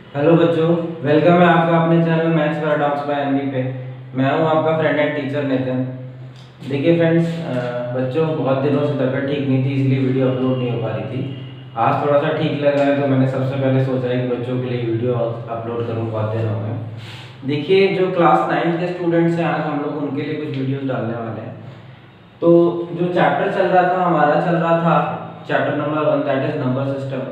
Hello बच्चों, welcome है आपका अपने channel maths paradox by MB पे। मैं हूं आपका फ्रेंड एंड टीचर नितिन। देखिए फ्रेंड्स, बच्चों बहुत दिनों से तबीयत ठीक नहीं थी, इसलिए वीडियो अपलोड नहीं हो पा रही थी। आज थोड़ा सा ठीक लग रहा है, तो मैंने सबसे पहले सोचा है कि बच्चों के लिए वीडियो अपलोड करूँ। बहुत दिन हो गए। देखिए, जो क्लास 9 के स्टूडेंट्स हैं, आज हम लोग उनके लिए कुछ वीडियोज़ डालने वाले हैं। तो जो चैप्टर चल रहा था हमारा, चल रहा था chapter number 1, that is number system.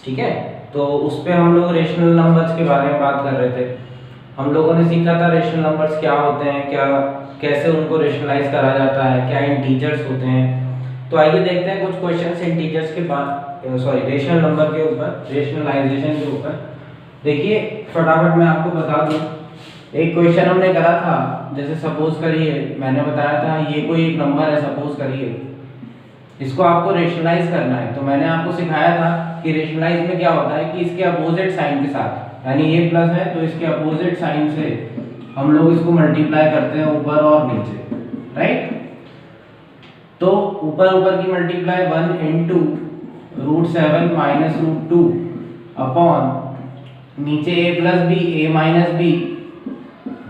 ठीक है, तो उस पे हम लोग रेशनल नंबर्स के बारे में बात कर रहे थे। हम लोगों ने सीखा था रेशनल नंबर्स क्या होते हैं, क्या कैसे उनको रेशनलाइज करा जाता है, क्या इंटीजर्स होते हैं। तो आइए देखते हैं कुछ क्वेश्चंस इंटीजर्स के बाद, सॉरी रेशनल नंबर के ऊपर, रेशनलाइजेशन के ऊपर। देखिए फटाफट मैं आपको बता दूं, एक क्वेश्चन हमने करा था, जैसे सपोज करिए, मैंने बताया था ये कोई एक नंबर है, सपोज करिए, इसको आपको रेशनलाइज करना है। तो मैंने आपको सिखाया था कि रेशनलाइज में क्या होता है कि इसके अपोजिट साइन के साथ, यानी ये प्लस है तो इसके अपोजिट साइन से हम लोग इसको मल्टीप्लाई करते हैं ऊपर और नीचे, राइट। तो ऊपर ऊपर की मल्टीप्लाई 1 इंटू √7 माइनस √2 अपॉन नीचे a plus B, a minus B,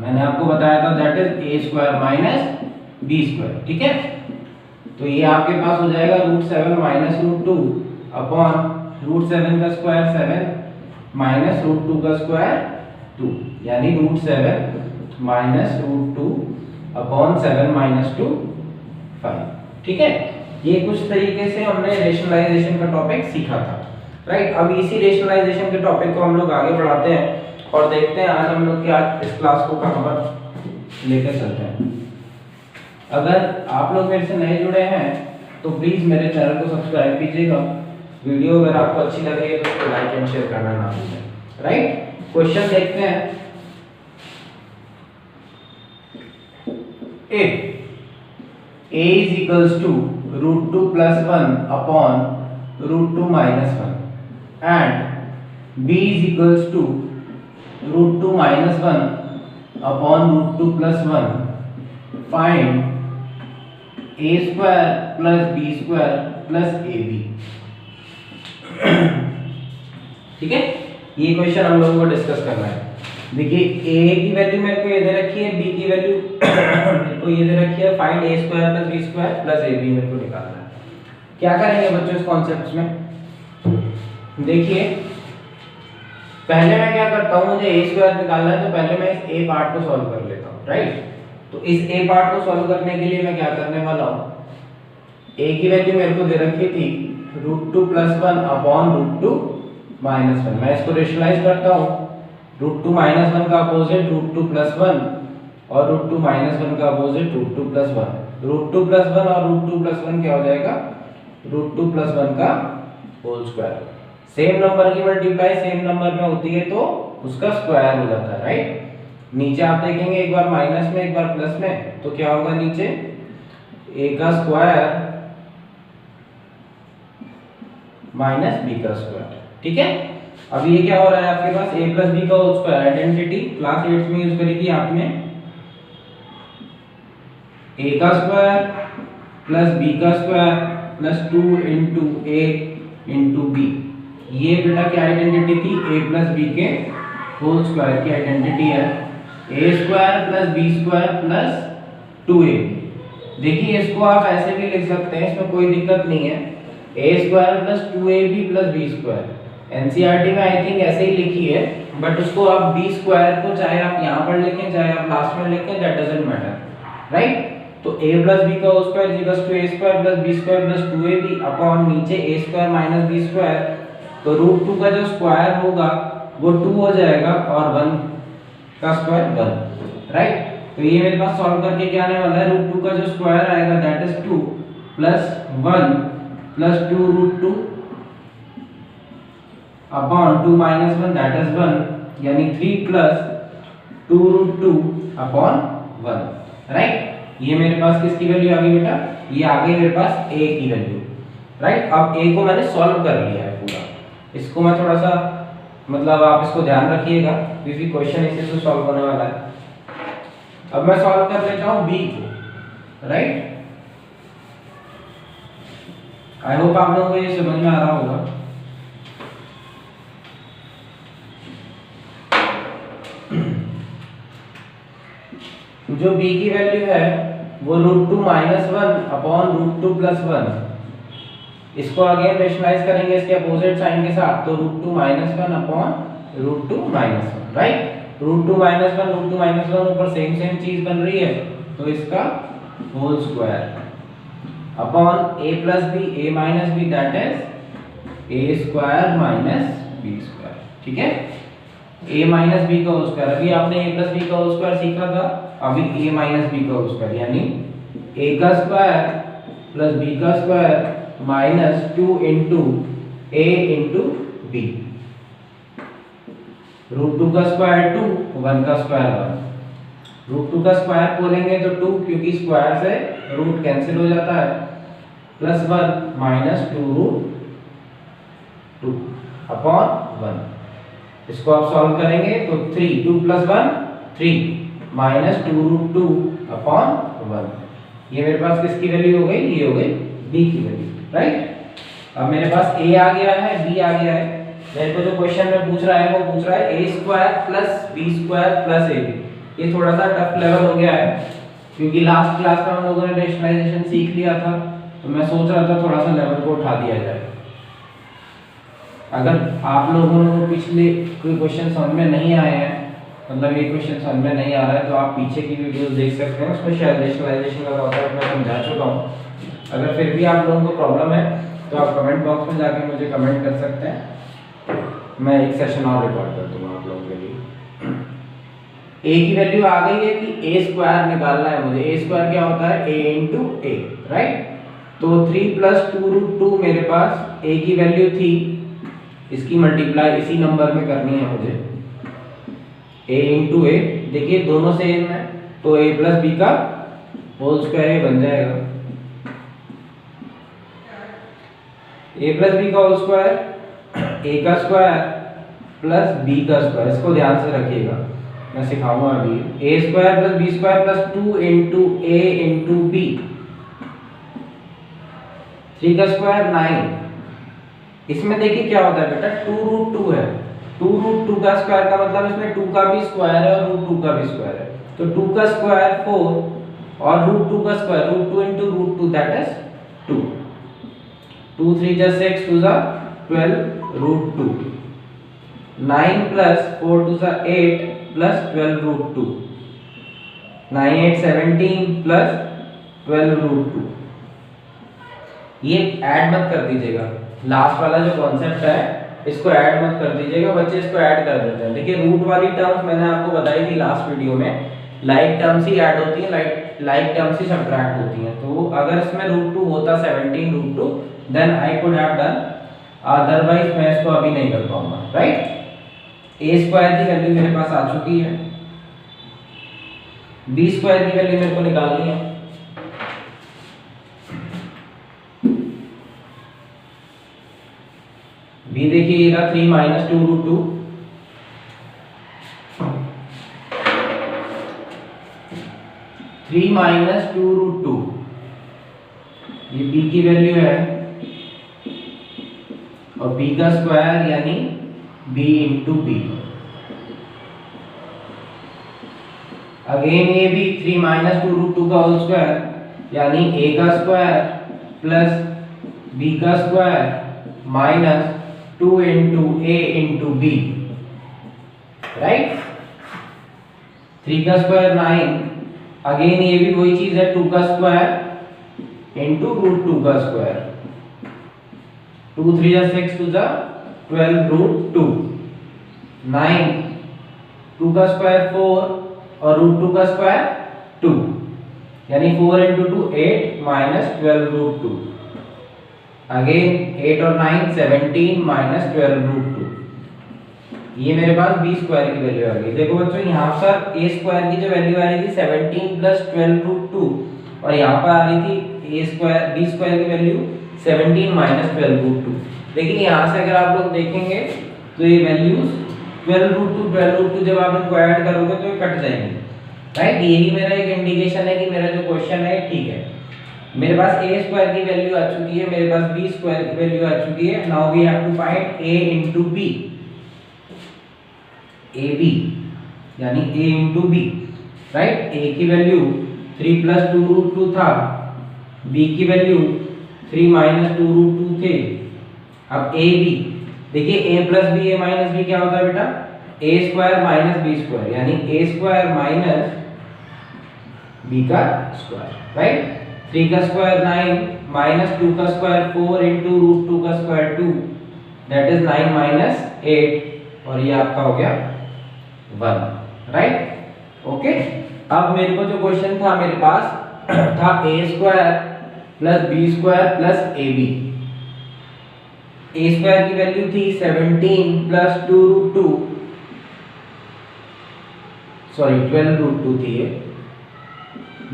मैंने आपको बताया था that is a square minus B square. ठीक है, तो ये आपके पास हो जाएगा √7 माइनस √2 अपॉन √7 का स्क्वायर 7 माइनस √2 का स्क्वायर 2, यानी √7 माइनस √2 अपॉन 7 माइनस 2 5। ठीक है, ये कुछ तरीके से हमने रेशनलाइजेशन का टॉपिक सीखा था, राइट। अब इसी रेशनलाइजेशन के टॉपिक को हम लोग आगे बढ़ाते हैं और देखते हैं आज हम लोग क्या इस क्लास को कहां पर लेकर चलते हैं। अगर आप लोग मेरे से नए जुड़े हैं तो प्लीज मेरे चैनल को सब्सक्राइब कीजिएगा। वीडियो अगर आपको अच्छी लग रही है तो उसको लाइक एंड शेयर करना ना भूलें, राइट। क्वेश्चन देखते हैं। If a is equals to √2 plus 1 upon √2 minus 1 and b is equals to √2 minus 1 upon √2 plus 1, find a square plus b square plus ab। ठीक है, ये क्वेश्चन हम लोगों को डिस्कस करना है। देखिए a की वैल्यू मेरे को ये दे रखी है, b की वैल्यू मेरे को ये दे रखी है, find a square plus b square plus ab मेरे को निकालना है। क्या करेंगे बच्चों इस कॉन्सेप्ट्स में? देखिए पहले मैं क्या करता हूं, मुझे a स्क्वायर निकालना है तो पहले मैं इस a पार्ट को सॉल्व कर लेता हूं, राइट। तो इस a पार्ट को सॉल्व करने के लिए मैं क्या करने वाला हूं, a की वैल्यू मेरे को दे रखी थी √2 + 1 अपॉन √2 - 1। मैं इसको रेशनलाइज करता हूं, √2 - 1 का अपोजिट √2 + 1 और √2 - 1 का अपोजिट √2 + 1। √2 + 1 और √2 + 1 क्या हो जाएगा, √2 + 1 का होल स्क्वायर। सेम नंबर की मल्टीप्लाई सेम नंबर में होती है तो उसका स्क्वायर हो जाता है, राइट। नीचे आप देखेंगे एक बार माइनस में एक बार प्लस में, तो क्या होगा नीचे a का स्क्वायर माइनस b का स्क्वायर। ठीक है, अब ये क्या हो रहा है आपके पास, a प्लस b का होल स्क्वायर, आइडेंटिटी क्लास 8 में यूज करी थी आपने, a का स्क्वायर प्लस b का square plus 2 into a into b। ये बेटा क्या आइडेंटिटी थी, a प्लस b के होल स्क्वायर की आइडेंटिटी है, a square plus b square plus 2ab। देखिए इसको आप ऐसे भी लिख सकते हैं, इसमें कोई दिक्कत नहीं है, a square plus 2ab plus b square. NCERT में आई थिंक ऐसे ही लिखी है, बट उसको आप b स्क्वायर को चाहे आप यहाँ पर लिखें चाहे आप लास्ट में लिखें, दैट डजंट मैटर, राइट। तो a प्लस b का whole square equals to a square plus b square plus 2ab upon नीचे a square minus b square. तो √2 का जो स्क्वायर होगा वो 2 हो जाएगा और 1 का स्क्वायर 1, राइट। तो ये मेरे पास सॉल्व करके क्या आने वाला है, √2 का जो स्क्वायर आएगा that is 2 plus 1 plus 2 √2 upon 2 minus 1 that is 1, यानी 3 प्लस 2 √2 अपॉन 1, राइट। ये मेरे पास किसकी वैल्यू आ गई बेटा, ये आ गई मेरे पास a की वैल्यू, राइट। अब a को मैंने सॉल्व कर लिया है पूरा, इसको मैं थोड़ा सा मतलब आप इसको ध्यान रखिएगा क्योंकि क्वेश्चन इसी से सॉल्व होने वाला है। अब मैं सॉल्व कर लेता हूं b को, राइट। आई होप आप लोगों को ये समझ में आ रहा होगा। जो b की वैल्यू है वो √2 -1 अपॉन √2 + 1, इसको अगेन रेशनलाइज करेंगे इसके अपोजिट साइन के साथ, तो √2 -1 अपॉन √2 -1, राइट। √2 -1 √2 -1 ऊपर सेम चीज बन रही है, तो इसका whole square upon a + b, a - b, that is a² - b², ठीक है। a - b का होल स्क्वायर, अभी आपने a + b का होल स्क्वायर सीखा था, अभी a - b का होल स्क्वायर, यानी a का स्क्वायर + b का स्क्वायर -2 * a * b, √2 का स्क्वायर 2, 1 का स्क्वायर 1, √2 का स्क्वायर खोलेंगे तो 2, क्योंकि स्क्वायर से रूट कैंसिल हो जाता है, +1 -2√2 अपॉन 1, इसको आप सॉल्व करेंगे तो 3, 2 + 1 3 -2√2 अपॉन 1, ये मेरे पास किसकी वैल्यू हो गई, ये हो गई b की वैल्यू, राइट। अब मेरे पास a आ गया है, b आ गया है, मेरे को जो क्वेश्चन में पूछ रहा है वो पूछ रहा है a² + b² + ab, ये थोड़ा सा टफ लेवल हो गया है, क्योंकि लास्ट क्लास में हम लोगों ने रेशनलाइजेशन सीख लिया था, तो मैं सोच रहा था थोड़ा सा लेवल को उठा दिया जाए। अगर आप लोगों को पिछले कोई क्वेश्चन समझ में नहीं आए हैं, मतलब ये क्वेश्चन समझ में नहीं आ रहा है, तो आप पीछे की वीडियोस देख सकते हैं, उसमें शायद रेशनलाइजेशन का टॉपिक मैं समझा चुका हूँ। अगर फिर भी आप लोगों को प्रॉब्लम है तो आप कमेंट बॉक्स में जाके मुझे कमेंट कर सकते हैं, मैं एक सेशन और रिकॉर्ड कर दूंगा आप लोगों के लिए। a की वैल्यू आ गई है कि a² निकालना है मुझे, a² क्या होता है, a * a, राइट। तो 3 + 2√2 मेरे पास a की वैल्यू थी, इसकी मल्टीप्लाई इसी नंबर में करनी है मुझे, a * a, देखिए दोनों सेम है, तो a + b का होल स्क्वायर बन जाएगा, a + b का होल स्क्वायर, a का स्क्वायर + b का स्क्वायर, इसको ध्यान से रखिएगा, मैं सिखाऊंगा अभी, a² + b² + 2 * a * b, 3 का स्क्वायर 9, इसमें देखिए क्या होता है बेटा, 2√2 है, 2√2 का स्क्वायर का मतलब इसमें 2 का भी स्क्वायर है और √2 का भी स्क्वायर है, तो 2 का स्क्वायर 4 और √2 का स्क्वायर √2 * √2, दैट इज 2, 2 3 = 6, 2 = 12√2, 9 + 4 2 = 8 + 12√2, 9 8 17 + 12√2, ये ऐड मत कर दीजिएगा, लास्ट वाला जो कॉन्सेप्ट है इसको ऐड मत कर दीजिएगा, बच्चे इसको ऐड कर देते हैं। देखिए रूट वाली टर्म्स मैंने आपको बताई थी लास्ट वीडियो में, लाइक टर्म्स ही ऐड होती हैं, लाइक टर्म्स ही सब्ट्रैक्ट होती हैं, तो अगर इसमें √2 होता 17√2 then I could have done, otherwise मैं इसको अभी नहीं कर पाऊंगा, राइट। a² की वैल्यू मेरे पास आ चुकी है, b² की वैल्यू मेरे को निकालनी है, b देखिएगा 3 - 2√2, 3 - 2√2, ये b की वैल्यू है, और b का स्क्वायर यानी b * b, अगेन ये भी 3 - 2√2 का होल स्क्वायर, यानी a का स्क्वायर प्लस b का square minus 2 * a * b, right. 3 का स्क्वायर 9, अगेन ये भी वही चीज है, 2 का स्क्वायर इंटू √2 का स्क्वायर, 2 3 = 6, 2 = 12√2, 9, 2 का स्क्वायर 4 और √2 का स्क्वायर 2, यानी 4 * 2 8 - 12√2, अगेन 8 और 9 17 - 12√2, ये मेरे पास b² की वैल्यू आ गई। देखो बच्चों यहाँ पर a² की जो वैल्यू आ रही थी 17 + 12√2, और यहाँ पर आ रही थी b² की वैल्यू 17 - 12√2, लेकिन यहाँ से अगर आप लोग देखेंगे तो ये वैल्यूज 12√2 जब आप इनको ऐड करोगे तो ये कट जाएंगे, राइट। यही मेरा एक इंडिकेशन है कि मेरा जो क्वेश्चन है ठीक है, मेरे पास a² की वैल्यू आ चुकी है, मेरे पास b² की वैल्यू आ चुकी है, now we have to find a * b, ab यानी a * b, राइट। ए की वैल्यू 3 प्लस 2√2 था, बी की वैल्यू 3 माइनस 2√2 थे। अब ए बी देखिए, ए प्लस बी ए माइनस बी क्या होता है बेटा, ए स्क्वायर माइनस बी स्क्वायर, यानी ए स्क्वायर माइनस बी का स्क्वायर, राइट। 3 का स्क्वायर 9 माइनस 2 का स्क्वायर 4 इंटू √2 का स्क्वायर 2, दैट इज 9 माइनस 8, और ये आपका हो गया 1, राइट। ओके, अब मेरे को जो क्वेश्चन था मेरे पास था a square plus b square plus a b. ए स्क्वायर की वैल्यू थी 17 प्लस 2√2, सॉरी 12√2 थी ये।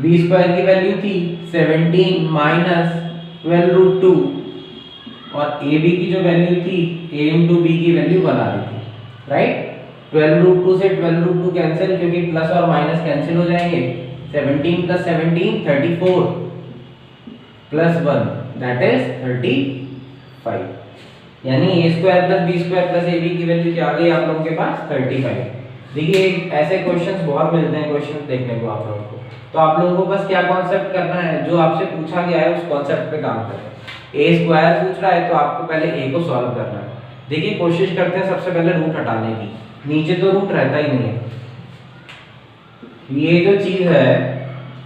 बी स्क्वायर की वैल्यू थी 17 माइनस 12√2, और ए बी की जो वैल्यू थी ए इंटू बी की वैल्यू बना दी थी, राइट। 12√2 से 12√2 कैंसिल, क्योंकि प्लस और माइनस कैंसिल हो जाएंगे। 17 प्लस 17 34 प्लस 1 दैट इज 35, यानी a square plus b square plus a b की वैल्यू क्या आ गई आप लोगों के पास 35। देखिए ऐसे क्वेश्चंस बहुत मिलते हैं क्वेश्चंस देखने को आप लोगों को, तो आप लोगों को बस क्या कॉन्सेप्ट करना है, जो आपसे पूछा गया है उस कॉन्सेप्ट पे काम करें। ए स्क्वायर पूछ रहा है तो आपको पहले ए को सॉल्व करना है। देखिए कोशिश करते हैं सबसे पहले रूट हटाने की, नीचे तो रूट रहता ही नहीं है। ये जो चीज है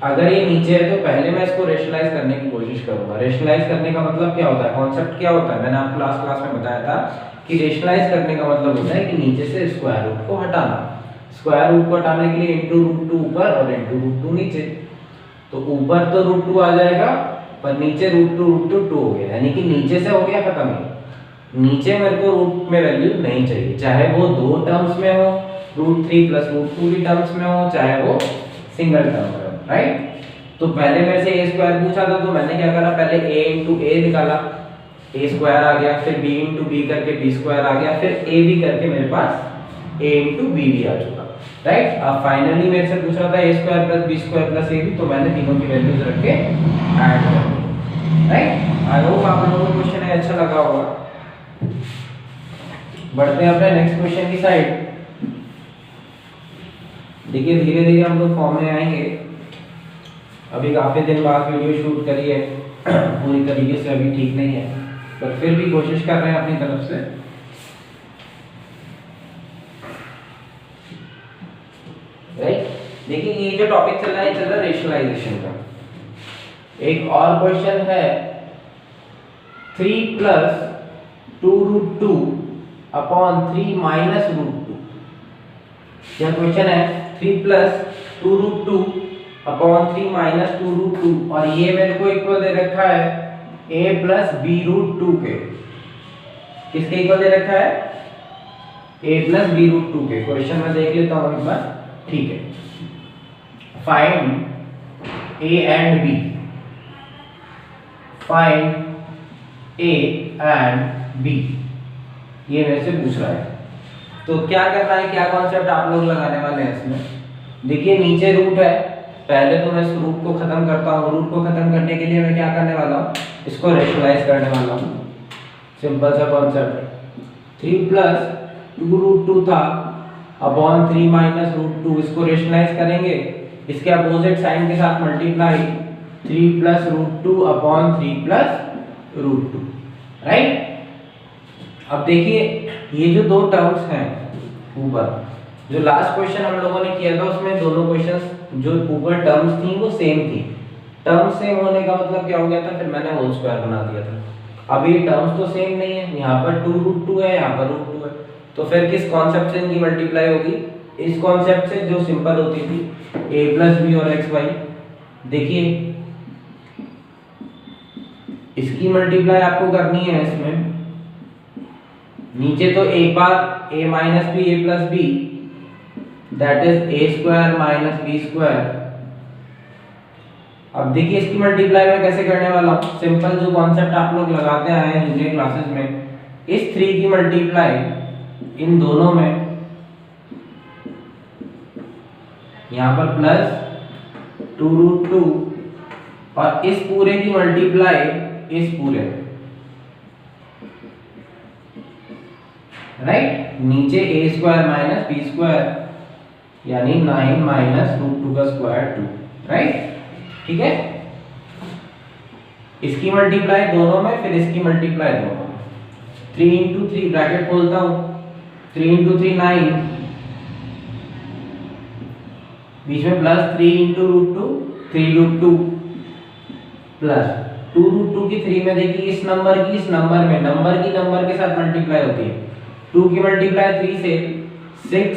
अगर ये नीचे है तो पहले मैं इसको रेशनलाइज करने की कोशिश करूंगा। रेशनलाइज करने का मतलब क्या होता है, कॉन्सेप्ट क्या होता है, मैंने आपको लास्ट क्लास में बताया था कि रेशनलाइज करने का मतलब होता है कि नीचे से स्क्वायर रूट को हटाना। स्क्वायर रूट को हटाने के लिए इंटू √2 ऊपर और इंटू √2 नीचे, तो ऊपर तो √2 आ जाएगा पर नीचे √2 2 हो गया, यानी कि नीचे से हो गया खत्म। नीचे मेरे को रूट में वैल्यू नहीं चाहिए, चाहे वो दो टर्म्स में हो, √3 प्लस √2 की टर्म्स में हो, चाहे वो सिंगल टर्म में हो, राइट। तो पहले मेरे से ए स्क्वायर पूछा था तो मैंने क्या करा, पहले ए इंटू ए निकाला, ए स्क्वायर आ गया, फिर बी इंटू बी करके बी स्क्वायर आ गया, फिर ए बी करके मेरे पास ए इंटू बी भी आ चुका, राइट। अब फाइनली मेरे से पूछ रहा था a square plus b square plus a b, तो मैंने तीनों की वैल्यूज रख के ऐड कर दी, राइट। आई होप आप लोगों को क्वेश्चन अच्छा लगा होगा। बढ़ते हैं अपने नेक्स्ट क्वेश्चन की साइड। देखिए धीरे धीरे हम लोग फॉर्म में आएंगे। अभी काफी दिन बाद वीडियो शूट करी है, पूरी तरीके से अभी ठीक नहीं है, पर फिर भी कोशिश कर रहे हैं अपनी तरफ से। राइट, देखिए ये जो टॉपिक चल रहा है, चल रहा है रेशनलाइजेशन का। एक और क्वेश्चन है 3 प्लस 2√2 अपॉन 3 माइनस √2। यह क्वेश्चन है 3 प्लस 2√2 अपॉन 3 माइनस 2√2, और ये मेरे को इक्वल दे रखा है a प्लस b√2 के। किसके इक्वल दे रखा है, a प्लस b√2 के। क्वेश्चन में देख लेता हूं एक बार, ठीक है। Find a and b, find a and b, ये मेरे से पूछ रहा है। तो क्या करना है, क्या कॉन्सेप्ट आप लोग लगाने वाले हैं इसमें। देखिए नीचे रूट है, पहले तो मैं इस रूट को खत्म करता हूँ। रूट को खत्म करने के लिए मैं क्या करने वाला हूँ, इसको रेशनलाइज करने वाला हूँ। सिंपल सा कॉन्सेप्ट, 3 प्लस 2√2 था अपॉन 3 माइनस √2, इसको रेशनलाइज करेंगे, इसके अपोजिट साइन के साथ multiply, 3 plus √2 upon 3 plus √2, right. अब देखिए ये जो दो टर्म्स हैं ऊपर, जो लास्ट क्वेश्चन हम लोगों ने किया था उसमें दोनों क्वेश्चंस जो ऊपर टर्म्स थी वो सेम थी। टर्म्स सेम होने का मतलब क्या हो गया था, फिर मैंने होल स्क्वायर बना दिया था। अब ये टर्म्स तो सेम नहीं है, यहाँ पर 2√2 है, यहाँ पर √2 है, तो फिर किस कॉन्सेप्ट से इनकी मल्टीप्लाई होगी, इस कॉन्सेप्ट से जो सिंपल होती थी a प्लस बी और एक्स वाई। देखिए इसकी मल्टीप्लाई आपको करनी है इसमें, नीचे तो एक बार a minus B A plus B, that is A square minus B square. अब देखिए इसकी मल्टीप्लाई मैं कैसे करने वाला हूँ, सिंपल जो कॉन्सेप्ट आप लोग लगाते आए हैं जूनियर क्लासेस में, इस 3 की मल्टीप्लाई इन दोनों में, यहाँ पर प्लस 2√2, और इस पूरे की मल्टीप्लाई इस पूरे, राइट। नीचे ए स्क्वायर माइनस बी स्क्वायर, यानी 9 माइनस रूट 2 का स्क्वायर 2, राइट। ठीक है, इसकी मल्टीप्लाई दोनों में, फिर इसकी मल्टीप्लाई दोनों में। 3 इंटू 3 ब्रैकेट खोलता हूं, 3 इंटू 3 9, बीच में plus 3 into root 2 3 root 2 plus 2 root 2 की 3 में देखिए इस नंबर की इस नंबर में, नंबर की नंबर के साथ मल्टीप्लाई होती है। 2 की मल्टीप्लाई 3 से 6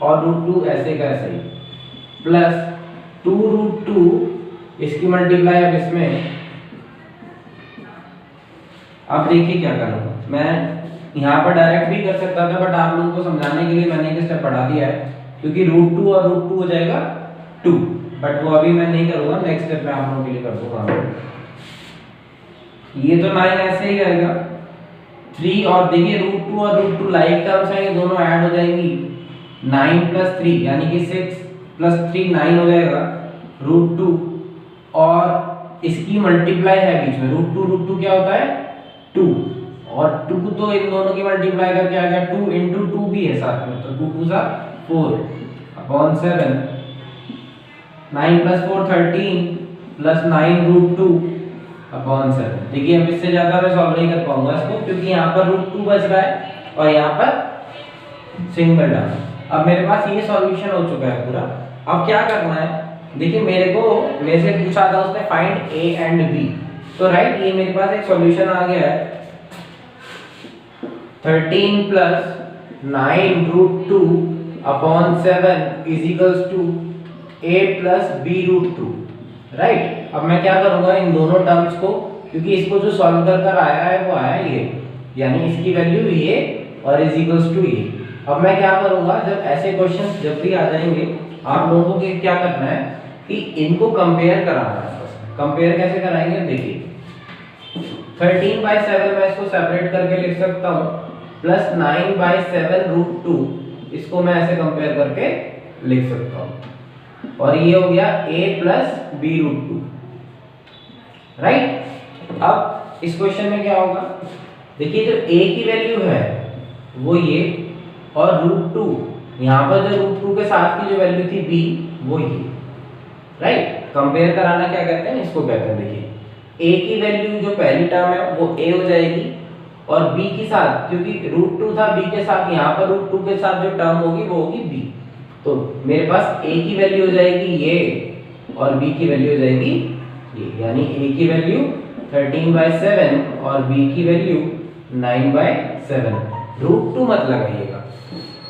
और रूट 2 ऐसे का ऐसे ही, प्लस 2 रूट 2 इसकी मल्टीप्लाई अब इसमें। अब देखिए क्या करूँगा मैं, यहाँ पर डायरेक्ट भी कर सकता था, बट आप लोगों को समझाने के लिए मैंने एक स्टेप बढ़ा दिया है, क्योंकि रूट 2 और रूट 2 हो जाएगा 2, बट वो अभी मैं नहीं करूँगा, नेक्स्ट स्टेप में आप लोगों के लिए कर दूंगा। ये तो 9 ऐसे ही रहेगा 3, और देखिए रूट 2 और रूट 2 लाइक टर्म्स हैं, ये दोनों ऐड हो जाएंगी। 9 प्लस 3 यानी कि 6 प्लस 3 9 हो जाएगा रूट 2, और इसकी मल्टीप्लाई है बीच में, रूट 2 क्या होता है 2, और 2 तो इन दोनों की मल्टीप्लाई करके आ गया 2 इंटू 2 भी है साथ में, तो 2 2 4 upon 7, 9 plus 4 13 plus 9 root 2 upon 7। देखिए अब इससे ज्यादा मैं सॉल्व नहीं कर पाऊंगा इसको, क्योंकि यहाँ पर रूट 2 बच रहा है और यहाँ पर सिंगल टर्म। अब मेरे पास ये सॉल्यूशन हो चुका है पूरा। अब क्या करना है, देखिए मेरे से पूछा था उसने फाइंड ए एंड बी, तो राइट ये मेरे पास एक सॉल्यूशन आ गया है। 13 plus 9 root 2 upon 7 is equals to a plus B root 2, right. अब मैं क्या करूंगा इन दोनों टर्म्स को, क्योंकि इसको जो सॉल्व कर कर आया है वो आया ये, यानी इसकी वैल्यू ये और इज इक्वल्स टू ये। अब मैं क्या करूंगा, जब ऐसे क्वेश्चंस जब भी आ जाएंगे आप लोगों को क्या करना है कि इनको कंपेयर कराना है। कंपेयर कैसे कराएंगे, देखिए 13/7 मैं इसको सेपरेट करके लिख सकता हूँ, प्लस 9/7 रूट 2 इसको मैं ऐसे कंपेयर करके लिख सकता हूँ, और ये हो गया a plus B root 2, right. अब इस क्वेश्चन में क्या होगा, देखिए जो a की वैल्यू है वो ये, और रूट 2 यहाँ पर जो रूट 2 के साथ की जो वैल्यू थी b वो ये, राइट। कंपेयर कराना क्या कहते हैं, इसको कहते हैं, देखिए a की वैल्यू जो पहली टर्म है वो a हो जाएगी, और b के साथ, क्योंकि रूट 2 था b के साथ, यहाँ पर रूट 2 के साथ जो टर्म होगी वो होगी b, तो मेरे पास a की वैल्यू हो जाएगी ये और b की वैल्यू हो जाएगी ये, यानी a की वैल्यू 13/7 और b की वैल्यू 9/7। रूट 2 मत लगाइएगा।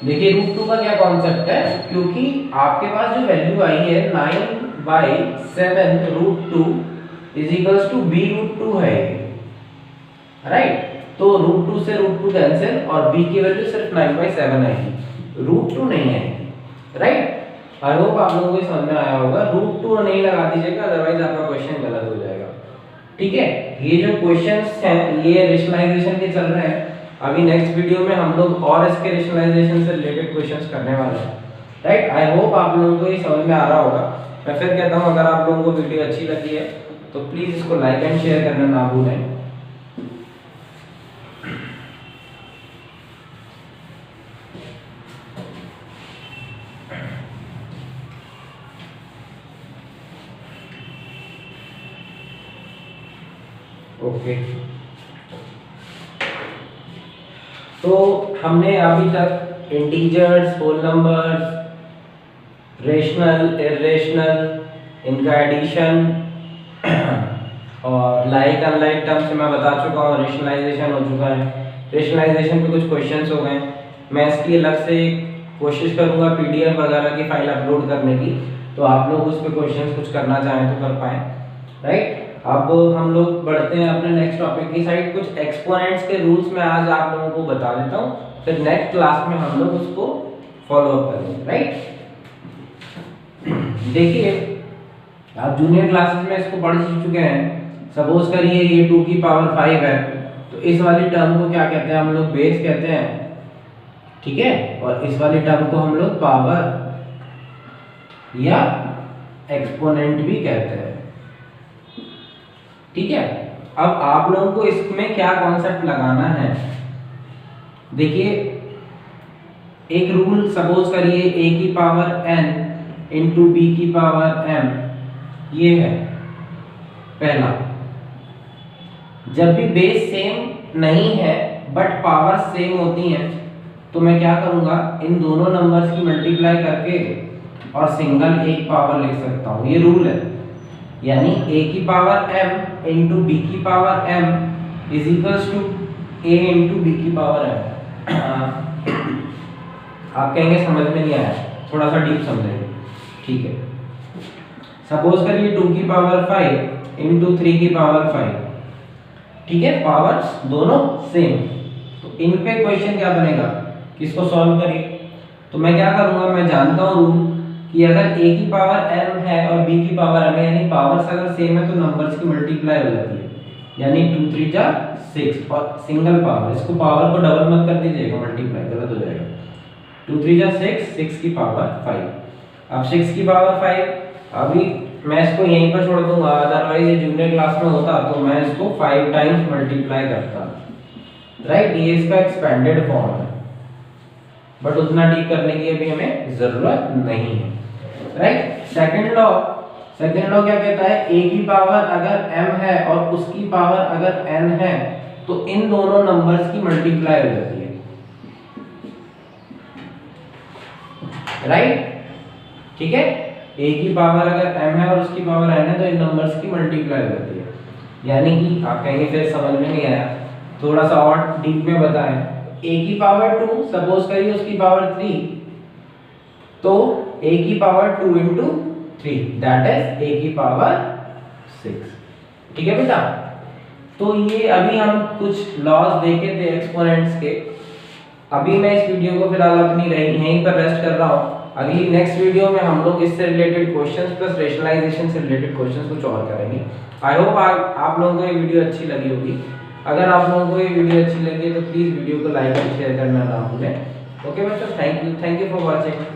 देखिए रूट 2 का क्या कॉन्सेप्ट है, क्योंकि आपके पास जो वैल्यू आई है 9/7 root 2 is equals to b root 2 है, राइट। तो रूट 2 से रूट 2 कैंसिल और b की वैल्यू सिर्फ 9/7 आएगी, रूट 2 नहीं आएगी, राइट। आई होप आप लोगों को समझ में आया होगा। रूट 2 नहीं लगा दीजिएगा, अदरवाइज आपका क्वेश्चन गलत हो जाएगा, ठीक है। ये जो क्वेश्चंस हैं ये रेशनलाइजेशन के चल रहे हैं, अभी नेक्स्ट वीडियो में हम लोग और इसके रेशनलाइजेशन से रिलेटेड क्वेश्चंस करने वाले हैं, राइट। आई होप आप लोगों को ये समझ में आ रहा होगा। मैं फिर कहता हूँ, अगर आप लोगों को वीडियो अच्छी लगी है तो प्लीज़ इसको लाइक एंड शेयर करना ना भूलें। ओके, तो हमने अभी तक integers, whole numbers, rational, irrational, इनका एडिशन और लाइक अनलाइक टर्म से मैं बता चुका हूँ। रेशनलाइजेशन हो चुका है, रेशनलाइजेशन पे कुछ क्वेश्चंस हो गए। मैं इसकी अलग से कोशिश करूँगा पीडीएफ वगैरह की फाइल अपलोड करने की, तो आप लोग उस पर क्वेश्चंस कुछ करना चाहें तो कर पाएँ, राइट। अब हम लोग बढ़ते हैं अपने नेक्स्ट टॉपिक की साइड। कुछ एक्सपोनेंट्स के रूल्स मैं आज आप लोगों को बता देता हूँ, फिर नेक्स्ट क्लास में हम लोग उसको फॉलो अप करेंगे, राइट। देखिए आप जूनियर क्लासेस में इसको पढ़ चुके हैं। सपोज करिए ये 2 की पावर 5 है, तो इस वाली टर्म को क्या कहते हैं हम लोग, बेस कहते हैं, ठीक है। और इस वाली टर्म को हम लोग पावर या एक्सपोनेंट भी कहते हैं, ठीक है। अब आप लोगों को इसमें क्या कॉन्सेप्ट लगाना है, देखिए एक रूल सपोज करिए a की पावर n इंटू b की पावर m, ये है पहला। जब भी बेस सेम नहीं है बट पावर सेम होती हैं तो मैं क्या करूंगा, इन दोनों नंबर्स की मल्टीप्लाई करके और सिंगल एक पावर लिख सकता हूं, ये रूल है। यानी a की पावर m इंटू बी की power m is equals to a into B की पावर m। आप कहेंगे समझ में नहीं आया, थोड़ा सा डीप समझेंगे, ठीक है। सपोज करिए 2 की पावर 5 इंटू 3 की पावर 5, ठीक है, पावर्स दोनों सेम। तो इन पे क्वेश्चन क्या बनेगा, किसको सॉल्व करिए। तो मैं क्या करूंगा, मैं जानता हूँ रूल कि अगर a की पावर m है और b की पावर m है, यानी पावर्स अगर सेम है तो नंबर्स की मल्टीप्लाई हो जाती है, यानी 2 3 जा 6 और सिंगल पावर, इसको पावर को डबल मत कर दीजिएगा, मल्टीप्लाई गलत हो जाएगा। 2 3 जा 6, 6 की पावर 5। अब 6 की पावर 5, अभी मैं इसको यहीं पर छोड़ दूंगा, अदरवाइज ये जूनियर क्लास में होता तो मैं इसको 5 टाइम्स मल्टीप्लाई करता, राइट। ये इसका एक्सपेंडेड फॉर्म है, बट उतना डीप करने की अभी हमें जरूरत नहीं है, राइट। सेकंड लॉ क्या कहता है, a की पावर अगर m है और उसकी पावर अगर n है तो इन दोनों नंबर्स की मल्टीप्लाई हो जाती है, राइट, ठीक है। a की पावर अगर m है और उसकी पावर n है तो इन नंबर्स की मल्टीप्लाई हो जाती है। यानी कि आप कहेंगे फिर समझ में नहीं आया, थोड़ा सा और डीप में बताएं। a की पावर 2 सपोज करिए उसकी पावर 3, तो a की power 2 into 3 that is a की पावर 6, ठीक है बेटा। तो ये अभी हम कुछ लॉज देखे थे एक्सपोनेंट्स के। अभी मैं इस वीडियो को फिलहाल अपनी यहीं पर रेस्ट कर रहा हूँ। अगली नेक्स्ट वीडियो में हम लोग इससे रिलेटेड क्वेश्चंस प्लस रेशनलाइजेशन से रिलेटेड क्वेश्चंस कुछ और करेंगे। आई होप आप लोगों को ये वीडियो अच्छी लगी होगी। अगर आप लोगों को ये वीडियो अच्छी लगी है तो प्लीज़ वीडियो को लाइक और शेयर करना ना भूलें। ओके बच्चों, थैंक यू फॉर वॉचिंग।